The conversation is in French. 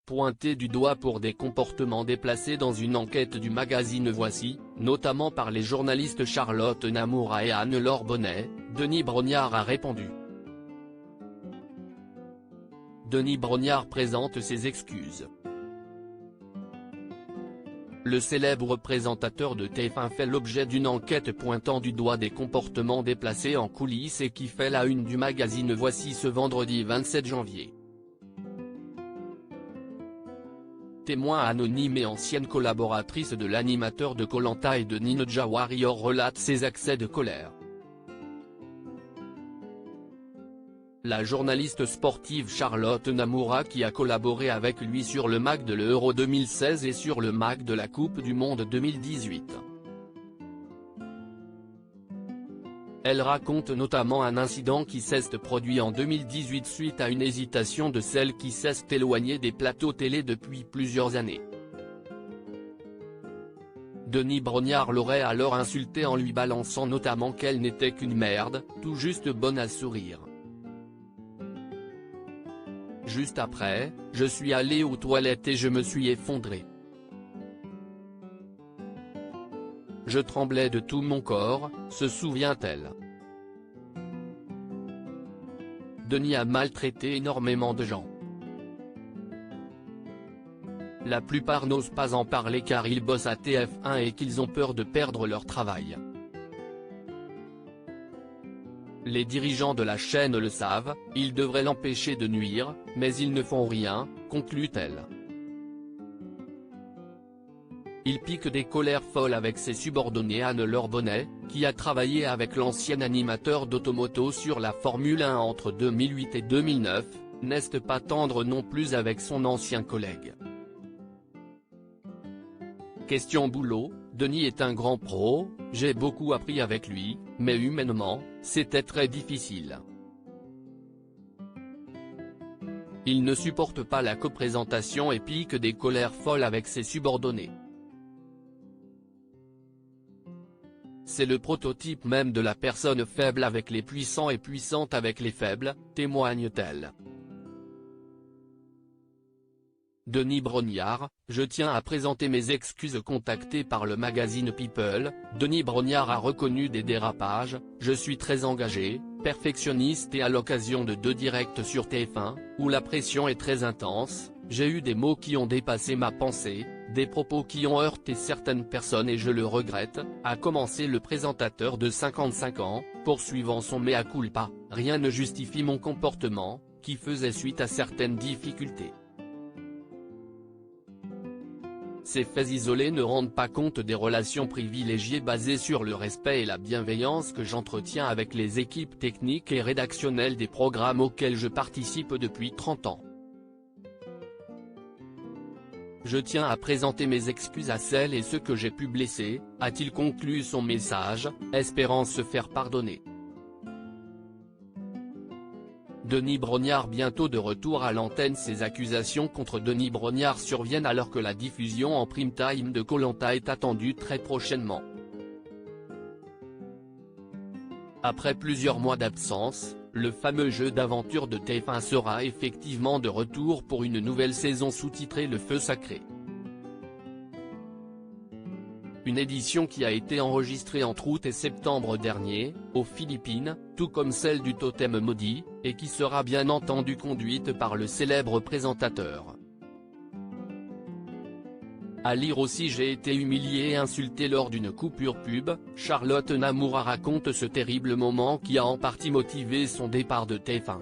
pointée du doigt pour des comportements déplacés dans une enquête du magazine Voici, notamment par les journalistes Charlotte Namoura et Anne-Laure Bonnet, Denis Brognard a répondu. Denis Brognard présente ses excuses. Le célèbre présentateur de TF1 fait l'objet d'une enquête pointant du doigt des comportements déplacés en coulisses et qui fait la une du magazine Voici ce vendredi 27 janvier. Témoin anonyme et ancienne collaboratrice de l'animateur de Koh-Lanta et de Ninja Warrior relate ses accès de colère. La journaliste sportive Charlotte Namoura qui a collaboré avec lui sur le MAC de l'Euro 2016 et sur le MAC de la Coupe du Monde 2018. Elle raconte notamment un incident qui s'est produit en 2018 suite à une hésitation de celle qui s'est éloignée des plateaux télé depuis plusieurs années. Denis Brognard l'aurait alors insultée en lui balançant notamment qu'elle n'était qu'une merde, tout juste bonne à sourire. Juste après, je suis allé aux toilettes et je me suis effondré. Je tremblais de tout mon corps, se souvient-elle. Denis a maltraité énormément de gens. La plupart n'osent pas en parler car ils bossent à TF1 et qu'ils ont peur de perdre leur travail. Les dirigeants de la chaîne le savent, ils devraient l'empêcher de nuire, mais ils ne font rien, conclut-elle. Il pique des colères folles avec ses subordonnés Anne-Laure Bonnet, qui a travaillé avec l'ancien animateur d'Automoto sur la Formule 1 entre 2008 et 2009, n'est pas tendre non plus avec son ancien collègue. Question boulot, Denis est un grand pro, j'ai beaucoup appris avec lui, mais humainement, c'était très difficile. Il ne supporte pas la coprésentation et pique des colères folles avec ses subordonnés. C'est le prototype même de la personne faible avec les puissants et puissante avec les faibles, témoigne-t-elle. Denis Brognard, je tiens à présenter mes excuses. Contacté par le magazine People, Denis Brognard a reconnu des dérapages, je suis très engagé, perfectionniste et à l'occasion de 2 directs sur TF1, où la pression est très intense, j'ai eu des mots qui ont dépassé ma pensée, des propos qui ont heurté certaines personnes et je le regrette, a commencé le présentateur de 55 ans, poursuivant son mea culpa, rien ne justifie mon comportement, qui faisait suite à certaines difficultés. Ces faits isolés ne rendent pas compte des relations privilégiées basées sur le respect et la bienveillance que j'entretiens avec les équipes techniques et rédactionnelles des programmes auxquels je participe depuis 30 ans. Je tiens à présenter mes excuses à celles et ceux que j'ai pu blesser, a-t-il conclu son message, espérant se faire pardonner. Denis Brognard bientôt de retour à l'antenne. Ces accusations contre Denis Brognard surviennent alors que la diffusion en prime time de Koh-Lanta est attendue très prochainement. Après plusieurs mois d'absence, le fameux jeu d'aventure de TF1 sera effectivement de retour pour une nouvelle saison sous-titrée Le Feu Sacré. Une édition qui a été enregistrée entre août et septembre dernier, aux Philippines, tout comme celle du Totem Maudit, et qui sera bien entendu conduite par le célèbre présentateur. À lire aussi j'ai été humilié et insulté lors d'une coupure pub, Charlotte Namoura raconte ce terrible moment qui a en partie motivé son départ de TF1.